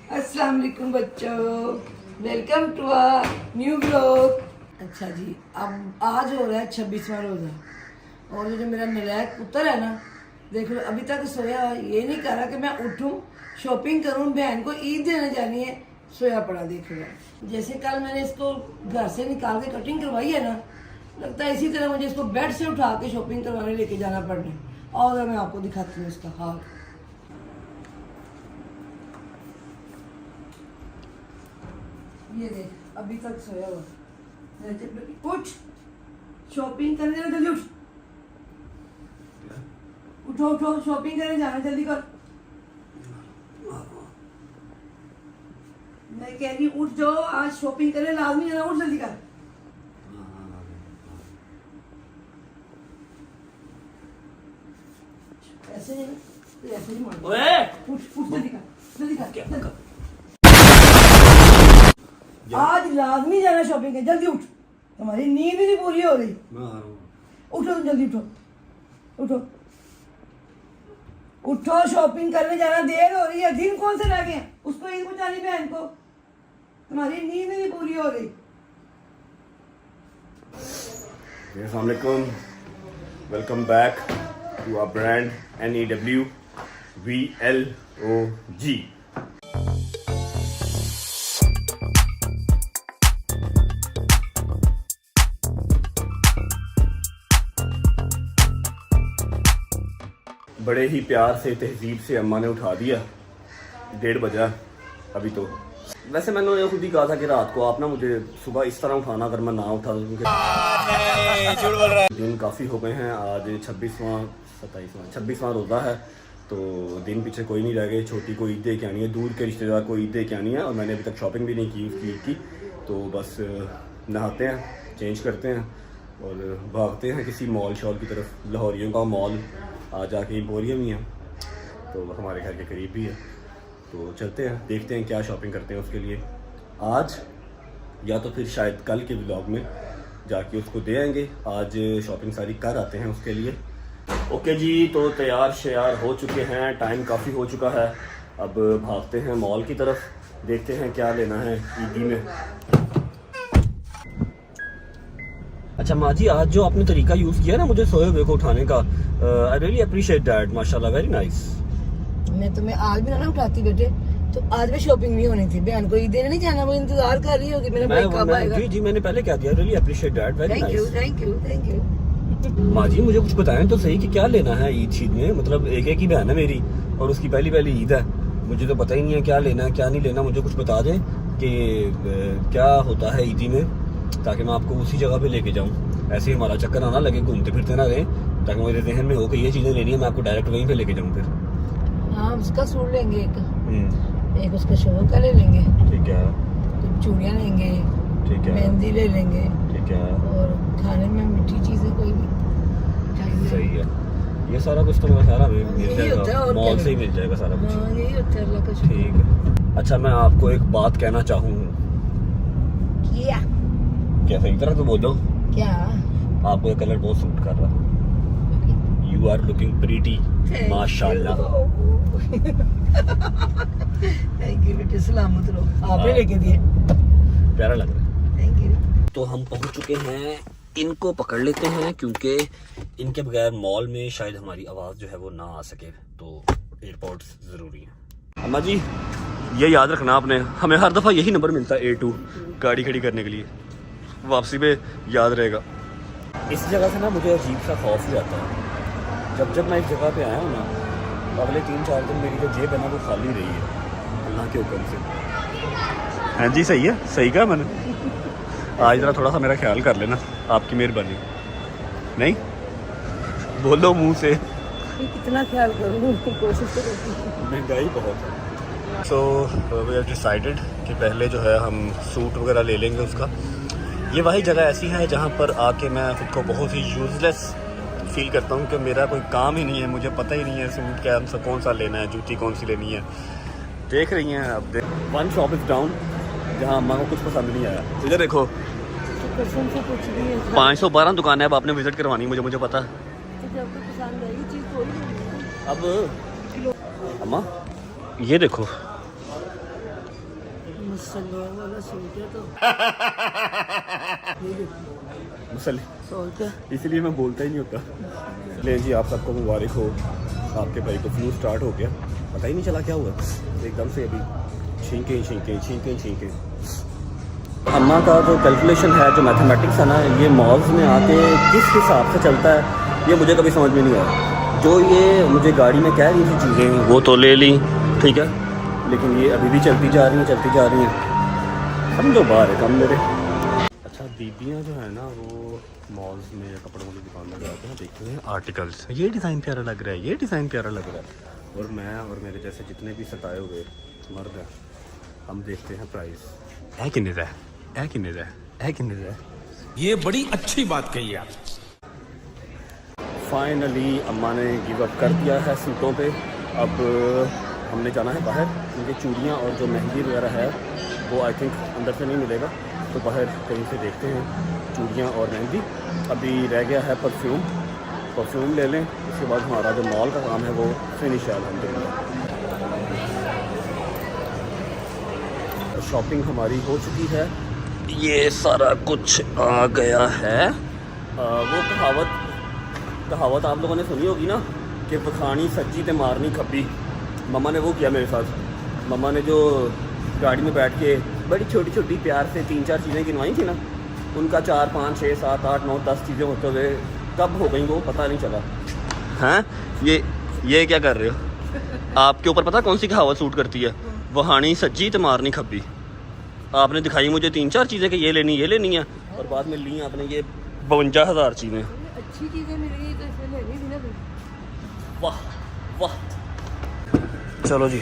अस्सलाम वालेकुम बच्चों, welcome to our new blog. अच्छा जी, अब आज हो रहा है 26वां रोज़ा और ये जो मेरा नलायक पुत्र है ना, देख लो अभी तक सोया ये नहीं कर रहा कि मैं उठूं शॉपिंग करूं, बहन को ईद देने जानी है, सोया पड़ा। देख लो जैसे कल मैंने इसको घर से निकाल के कटिंग करवाई है ना, लगता है इसी तरह मुझे इसको बेड से उठा के शॉपिंग करवाने लेके जाना पड़ना। और मैं आपको दिखाती हूँ इसका हाल। ये देख अभी तक सोया हुआ। उठ शॉपिंग करने जाना, जल्दी उठ। उठो उठो, शॉपिंग करने जाना, जल्दी कर। मैं कह रही उठ जाओ, आज शॉपिंग करने लाजमी जाना, उठ जल्दी कर। ऐसे नहीं ना, ऐसे नहीं मार। उठ उठ जल्दी कर, जल्दी कर। आज लाजमी जाना शॉपिंग है, जल्दी उठ। तुम्हारी नींद नहीं पूरी हो रही। मैं आ रहा हूँ। उठो तुम, जल्दी उठो उठो उठो, शॉपिंग करने जाना, देर हो रही है। दिन कौन से रह गए हैं, उसको ईद पहुंचानी बहन को। तुम्हारी नींद नहीं पूरी हो रही। अस्सलाम वालेकुम, welcome back to our brand NEW VLOG। बड़े ही प्यार से तहजीब से अम्मा ने उठा दिया। 1:30 बजा अभी तो। वैसे मैंने खुद ही कहा था कि रात को आप ना मुझे सुबह इस तरह उठाना, अगर मैं ना उठा तो दिन काफ़ी हो गए हैं। आज 26वां रोज़ा है, तो दिन पीछे कोई नहीं रह गए। छोटी को ईद दे के आनी है, दूर के रिश्तेदार को ईद दे के आनी है, और मैंने अभी तक शॉपिंग भी नहीं की उसकी ईद की। तो बस नहाते हैं, चेंज करते हैं और भागते हैं किसी मॉल शॉल की तरफ। लाहौरियों का मॉल आज आके एम्पोरियम ही है, तो हमारे घर के करीब भी है, तो चलते हैं, देखते हैं क्या शॉपिंग करते हैं उसके लिए आज, या तो फिर शायद कल के व्लॉग में जाके उसको दे आएंगे। आज शॉपिंग सारी कर आते हैं उसके लिए। ओके जी, तो तैयार श्यार हो चुके हैं, टाइम काफ़ी हो चुका है। अब भागते हैं मॉल की तरफ, देखते हैं क्या लेना है ईदी में। अच्छा माँ जी, आज जो आपने तरीका यूज़ किया ना मुझे सोए हुए को उठाने का, आई रियली अप्रिशिएट दैट, माशाल्लाह, वेरी नाइस। मैं तुम्हें आज भी ना उठाती बेटे, तो आज भी शॉपिंग भी होनी थी। बहन को ईद देने नहीं जाना, वो इंतजार कर रही होगी मेरा भाई कब आएगा। जी मैंने पहले क्या दिया, really appreciate that, very nice. Thank you. माँ जी मुझे कुछ बताएं तो सही कि क्या लेना है ईद में। मतलब एक ही बहन है मेरी और उसकी पहली ईद है, मुझे तो पता ही नहीं है क्या लेना है क्या नहीं लेना। मुझे कुछ बता दें कि क्या होता है ईदी में, ताकि मैं आपको उसी जगह पे लेके जाऊँ। ऐसे ही हमारा चक्कर ना लगे, घूमते फिरते ना रहें, ताकि मेरे जहन में हो कि ये चीज़ें लेनी है, मैं आपको डायरेक्ट वहीं पे लेके जाऊँ। फिर हाँ, उसका सूट लेंगे, एक उसका शोर का ले लेंगे, ठीक है, तो चूड़ियाँ लेंगे, ठीक है, मेहंदी ले लेंगे, ठीक है, और खाने में मीठी चीज़ें कोई भी सही है। ये सारा कुछ तो मेरा सारा मिल जाएगा, मॉल से ही मिल जाएगा सारा कुछ। हाँ, यही होता है, अल्लाह का शुक्र। ठीक है। अच्छा मैं आपको एक बात कहना चाहूँ। क्या सही तरह तो बोलो। क्या? आपको ये कलर बहुत सूट कर रहा। यू आर लुकिंग प्रीटी, माशाल्लाह। थैंक यू बेटे, सलामत रहो। आपने लेके दिए, प्यारा लग रहा है। Thank you. तो हम पहुंच चुके हैं, इनको पकड़ लेते हैं क्योंकि इनके बगैर मॉल में शायद हमारी आवाज़ जो है वो ना आ सके, तो एयरपोर्ट्स ज़रूरी है। अम्मा जी ये याद रखना आपने, हमें हर दफ़ा यही नंबर मिलता है A2 गाड़ी खड़ी करने के लिए, वापसी पे याद रहेगा। इस जगह से ना मुझे अजीब सा खौफ ही आता है। जब मैं इस जगह पे आया हूँ ना, अगले 3-4 दिन मेरी जो जेब है ना वो खाली रही है अल्लाह के हुक्म से। हाँ जी सही है, सही कहा मैंने। आज ज़रा थोड़ा सा मेरा ख्याल कर लेना, आपकी मेहरबानी। नहीं बोलो मुंह से, कितना ख्याल करूँ, कोशिश तो करती हूँ। महंगाई बहुत है। सो वी हैव डिसाइडेड कि पहले जो है हम सूट वगैरह ले लेंगे उसका। ये वही जगह ऐसी है जहाँ पर आके मैं खुद को बहुत ही यूज़लेस फील करता हूँ कि मेरा कोई काम ही नहीं है, मुझे पता ही नहीं है सूट क्या कौन सा लेना है, जूती कौन सी लेनी है। देख रही हैं अब वन शॉप इज़ डाउन, जहाँ अम्मा को कुछ पसंद नहीं आया। इधर देखो 512 दुकान है, अब आपने विजिट करवानी मुझे पता है। अब अम्मा ये देखो मुसलमान वाला सूट है तो मसल 100 रुपया। इसलिए मैं बोलता ही नहीं होता। ले जी, आप सबको मुबारक हो, आपके भाई को फ्लू स्टार्ट हो गया, पता ही नहीं चला क्या हुआ, एकदम से अभी छींके। अम्मा का जो कैलकुलेशन है, जो मैथमेटिक्स है ना, ये मॉल्स में आके किस हिसाब से चलता है ये मुझे कभी समझ में नहीं आया। जो ये मुझे गाड़ी में कह रही थी चीज़ें वो तो ले ली, ठीक है, लेकिन ये अभी भी चलती जा रही हैं। समझो बाहर है कम मेरे। अच्छा, बीबियाँ जो है ना वो मॉल्स में या कपड़ों की दुकान में जाते हैं, देखते हैं आर्टिकल्स, ये डिज़ाइन प्यारा लग रहा है, और मैं और मेरे जैसे जितने भी सताए हुए मर्द हैं, हम देखते हैं प्राइस है कितने का है। ये बड़ी अच्छी बात कही आप। फाइनली अम्मा ने गिव अप कर दिया है सूटों पे। अब हमने जाना है बाहर, क्योंकि चूड़ियाँ और जो मेहंदी वगैरह है वो आई थिंक अंदर से नहीं मिलेगा, तो बाहर कहीं से देखते हैं चूड़ियाँ और मेहंदी। अभी रह गया है परफ्यूम ले लें, उसके बाद हमारा जो मॉल का काम है वो फिनिश है अल्हम्दुलिल्लाह। शॉपिंग हमारी हो चुकी है, ये सारा कुछ आ गया है। वो कहावत आप लोगों ने सुनी होगी ना कि पखानी सच्ची ते मारनी खब्बी। मम्मा ने वो किया मेरे साथ। मम्मा ने जो गाड़ी में बैठ के बड़ी छोटी छोटी प्यार से 3-4 चीज़ें गिनवाई थी ना, उनका 4, 5, 6, 7, 8, 9, 10 चीज़ें होते हुए कब हो गई वो पता नहीं चला। हैं, ये क्या कर रहे हो? आपके ऊपर पता कौन सी कहावत सूट करती है? वहानी सज्जी तो मारनी खब्बी। आपने दिखाई मुझे 3-4 चीज़ें कि ये लेनी है, और बाद में ली आपने ये 52,000 चीज़ें। अच्छी चीजें मिल गई तो इसमें लेनी थी ना। वाह। चलो जी,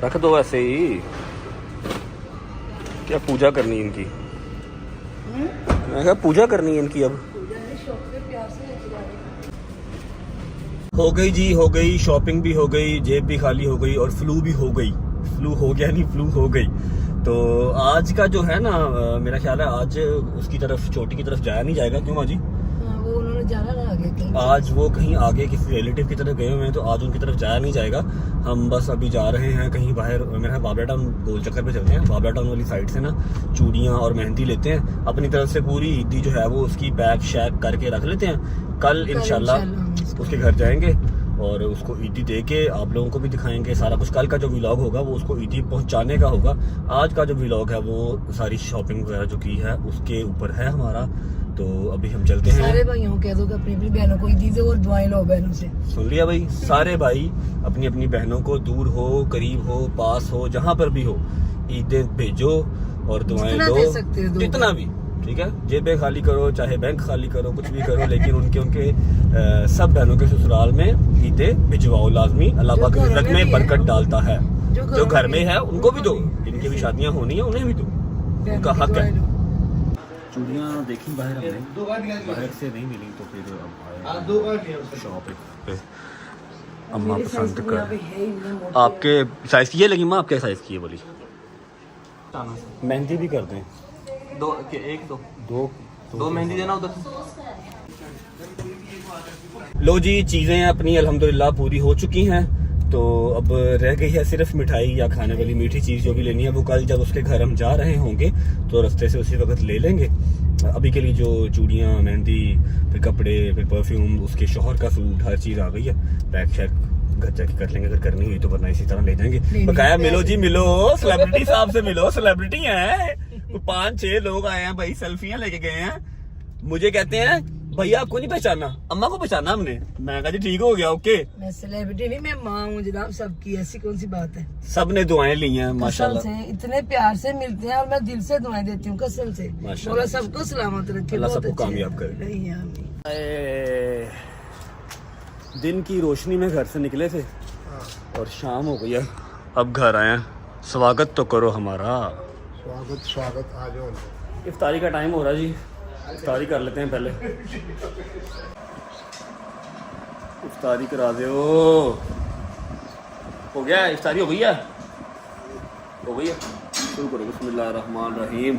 रख दो ऐसे ही, क्या पूजा करनी है इनकी? मैं कहा पूजा करनी है इनकी। अब हो गई जी, हो गई शॉपिंग भी हो गई, जेब भी खाली हो गई और फ्लू भी हो गई। फ्लू हो गई। तो आज का जो है ना, मेरा ख्याल है आज उसकी तरफ, चोटी की तरफ जाया नहीं जाएगा। क्यों माजी? वो उन्होंने जाना ना आगे कहीं। आज वो कहीं आगे किसी रिलेटिव की तरफ गए हुए हैं, तो आज उनकी तरफ जाया नहीं जाएगा। हम बस अभी जा रहे हैं कहीं बाहर, मेरा बाबरा टाउन गोल चक्कर पे चलते हैं। बाबरा टाउन वाली साइड से ना चूड़ियाँ और मेहंदी लेते हैं, अपनी तरफ से पूरी ईदी जो है वो उसकी पैक शैक करके रख लेते हैं। कल इंशाल्लाह उसके घर जाएंगे और उसको ईदी दे के आप लोगों को भी दिखाएंगे सारा कुछ। कल का जो व्लॉग होगा वो उसको ईदी पहुंचाने का होगा। आज का जो व्लॉग है वो सारी शॉपिंग वगैरह जो की है उसके ऊपर है हमारा। तो अभी हम चलते हैं। सारे भाइयों को कह दो कि अपनी अपनी बहनों को ईदी दो और दुआएं लो बहनों से। सुन लिया भाई, सारे भाई अपनी अपनी बहनों को, दूर हो करीब हो पास हो जहाँ पर भी हो, ईदें भेजो और दुआएं लो, जितना भी, ठीक है। जेबें खाली करो, चाहे बैंक खाली करो, कुछ भी करो, लेकिन उनके सब बहनों के ससुराल में ईदें भिजवाओ लाजमी। अल्लाह पाक रिज़्क़ में बरकत डालता है। जो घर में है उनको भी दो, जिनकी भी शादियां होनी है उन्हें भी दो, उनका हक है। चूड़ियाँ देखी बाहर हमने, बाहर से नहीं मिली तो फिर अब शॉप पे अम्मा पसंद कर। आपके साइज की ये लगी माँ, आपके साइज की है बोली? मेहंदी भी कर दें, दो मेहंदी देना उधर। लो जी, चीज़ें अपनी अल्हम्दुलिल्लाह पूरी हो चुकी हैं। तो अब रह गई है सिर्फ मिठाई या खाने वाली मीठी चीज़ जो भी लेनी है, वो कल जब उसके घर हम जा रहे होंगे तो रास्ते से उसी वक्त ले लेंगे। अभी के लिए जो चूड़ियाँ, मेहंदी, फिर कपड़े, फिर परफ्यूम, उसके शौहर का सूट, हर चीज़ आ गई है। पैक शैक घर जाके कर लेंगे, अगर करनी हुई तो, वरना इसी तरह ले जाएंगे। बकाया मिलो जी, मिलो सेलिब्रिटी साहब से मिलो, सेलिब्रिटी हैं। 5-6 लोग आए हैं भाई, सेल्फियां लेके गए हैं। मुझे कहते हैं भैया आपको नहीं पहचाना, अम्मा को पहचाना हमने। मैं कहा जी ठीक हो गया, ओके। मैं सेलिब्रिटी नहीं, मैं माँ हूँ जनाब सबकी, ऐसी कौन सी बात है। सब ने दुआएं ली हैं माशाल्लाह से, इतने प्यार से मिलते हैं और मैं दिल से दुआएं देती हूँ कसम से। बोला सबको सलामत रखे, अल्लाह सबको कामयाब करे। दिन की रोशनी में घर से निकले थे और शाम हो गई है, अब घर आए हैं। स्वागत तो करो हमारा। स्वागत आ जाओ। इफ्तारी का टाइम हो रहा है जी, इफ्तारी कर लेते हैं पहले। इफ्तारी करा दो। हो गया इफ्तारी? हो गई है, हो गई है। शुरू करो, बिस्मिल्लाह रहमान रहीम।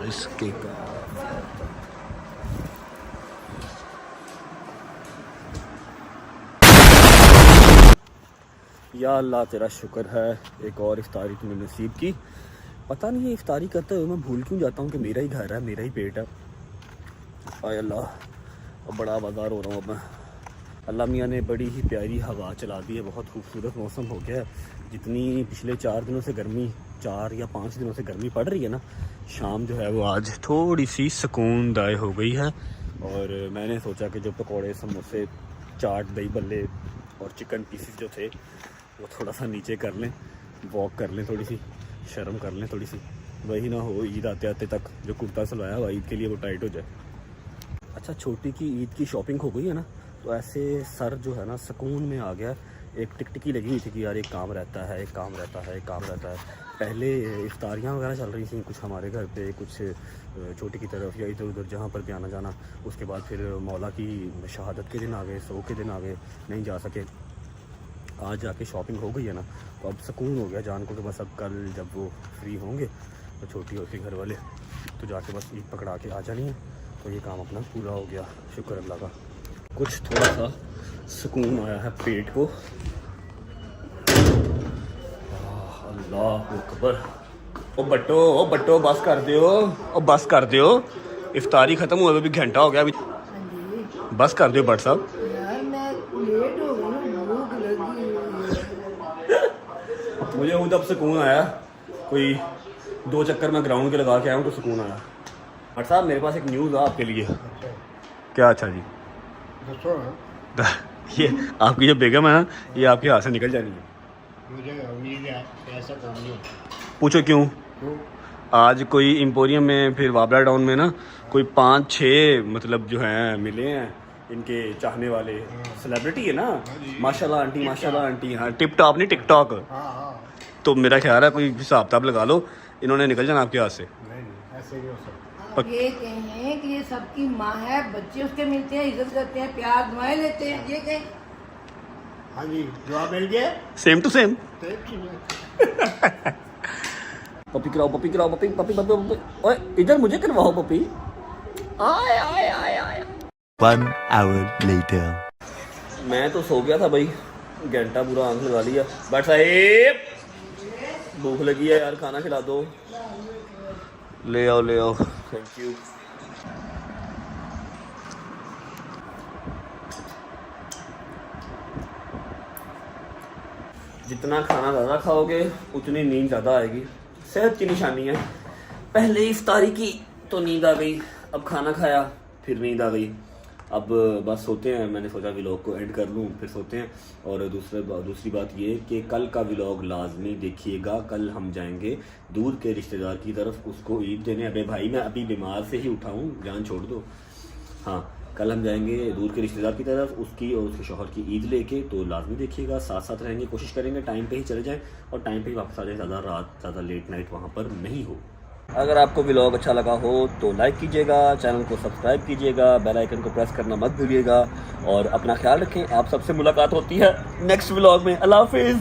इसके या अल्लाह तेरा शुक्र है, एक और इफ्तारी तूने नसीब की। पता नहीं ये इफ्तारी करते हुए मैं भूल क्यों जाता हूँ कि मेरा ही घर है, मेरा ही पेट है। आय अल्लाह, अब बड़ा आवाज़ार हो रहा हूँ अब मैं। अल्लाह मियाँ ने बड़ी ही प्यारी हवा चला दी है, बहुत खूबसूरत मौसम हो गया है। जितनी पिछले 4 दिनों से गर्मी, 4 या 5 दिनों से गर्मी पड़ रही है ना, शाम जो है वो आज थोड़ी सी सुकूनदाय हो गई है। और मैंने सोचा कि जो पकौड़े, समोसे, चाट, दही बल्ले और चिकन पीसेस जो थे वो थोड़ा सा नीचे कर लें, वॉक कर लें, थोड़ी सी शर्म कर लें थोड़ी सी, वही ना हो ईद आते आते तक जो कुर्ता सिलवाया हुआ ईद के लिए वो टाइट हो जाए। अच्छा, छोटी की ईद की शॉपिंग हो गई है ना, तो ऐसे सर जो है ना सुकून में आ गया। एक टिकटिकी लगी हुई थी कि यार एक काम रहता है, एक काम रहता है, एक काम रहता है। पहले इफ्तारियाँ वगैरह चल रही थी कुछ हमारे घर पे, कुछ छोटी की तरफ या इधर उधर जहाँ पर भी आना जाना। उसके बाद फिर मौला की शहादत के दिन आ गए, 100 के दिन आ गए, नहीं जा सके। आज जाके शॉपिंग हो गई है ना, तो अब सुकून हो गया जान को कि बस अब कल जब वो फ्री होंगे तो छोटी और घर वाले तो जाके बस ईद पकड़ा के आ जानी है। तो ये काम अपना पूरा हो गया, शुक्र अल्लाह का। कुछ थोड़ा सा सुकून आया है पेट को। अल्लाह अकबर। ओ बट्टो बस कर दियो, ओ बस कर दियो, इफ्तारी ख़त्म हुए भी घंटा हो गया अभी, बस कर दियो भट्ट साहब। यार मैं लेट हो गई, भूख लगी हुई है। मुझे खुद अब सुकून आया, कोई 2 चक्कर मैं ग्राउंड के लगा के आया हूँ तो सुकून आया। भट्ट साहब मेरे पास एक न्यूज़ है आपके लिए। अच्छा, क्या? अच्छा जी, दसो ना। ये आपकी जो बेगम है ना, ये आपके हाथ से निकल जानी है। मुझे उम्मीद है कि ऐसा काम नहीं होता। पूछो क्यों? तो आज कोई एम्पोरियम में, फिर वाबला टाउन में ना कोई 5-6 मतलब जो हैं मिले हैं इनके चाहने वाले। सेलिब्रिटी है ना, माशाल्लाह आंटी, माशाल्लाह आंटी। हाँ, टिप टॉप नहीं, टिकटॉक। हाँ हाँ, तो मेरा ख्याल है कोई हिसाब किताब लगा लो, इन्होंने निकल जाना आपके हाथ से। नहीं ऐसे नहीं हो सकता। आप ये कहें कि ये सबकी माँ है, बच्चे उसके मिलते हैं, इज्जत करते हैं, प्यार दुआएं लेते हैं, ये कहें। हाँ जी, जवाब मिल गया। Same to same. तो पपी कराओ, पपी कराओ, पपी पपी पपी पपी। ओए इधर मुझे करवाओ पपी। आय आय आय आय। 1 hour later. मैं तो सो गया था भाई, घंटा पूरा आंख लगा लिया। बट साहिब भूख लगी है यार, खाना खिला दो। ले आओ ले आओ, थैंक यू। जितना खाना ज़्यादा खाओगे उतनी नींद ज़्यादा आएगी, सेहत की निशानी है। पहले इफ्तारी की तो नींद आ गई, अब खाना खाया फिर नींद आ गई। अब बस सोते हैं, मैंने सोचा व्लॉग को एंड कर लूँ फिर सोते हैं। और दूसरी बात ये कि कल का व्लॉग लाजमी देखिएगा। कल हम जाएंगे दूर के रिश्तेदार की तरफ, उसको ईद देने। अबे भाई मैं अभी बीमार से ही उठा हूँ, जान छोड़ दो। हाँ, कल हम जाएंगे दूर के रिश्तेदार की तरफ, उसकी और उसके शौहर की ईद लेके। तो लाजमी देखिएगा, साथ साथ रहेंगे, कोशिश करेंगे टाइम पे ही चले जाएं और टाइम पे ही वापस आ जाएं, ज़्यादा रात, ज़्यादा लेट नाइट वहाँ पर नहीं हो। अगर आपको व्लॉग अच्छा लगा हो तो लाइक कीजिएगा, चैनल को सब्सक्राइब कीजिएगा, बेल आइकन को प्रेस करना मत भूलिएगा और अपना ख्याल रखें। आप सबसे मुलाकात होती है नेक्स्ट व्लॉग में। अल्लाह हाफिज़।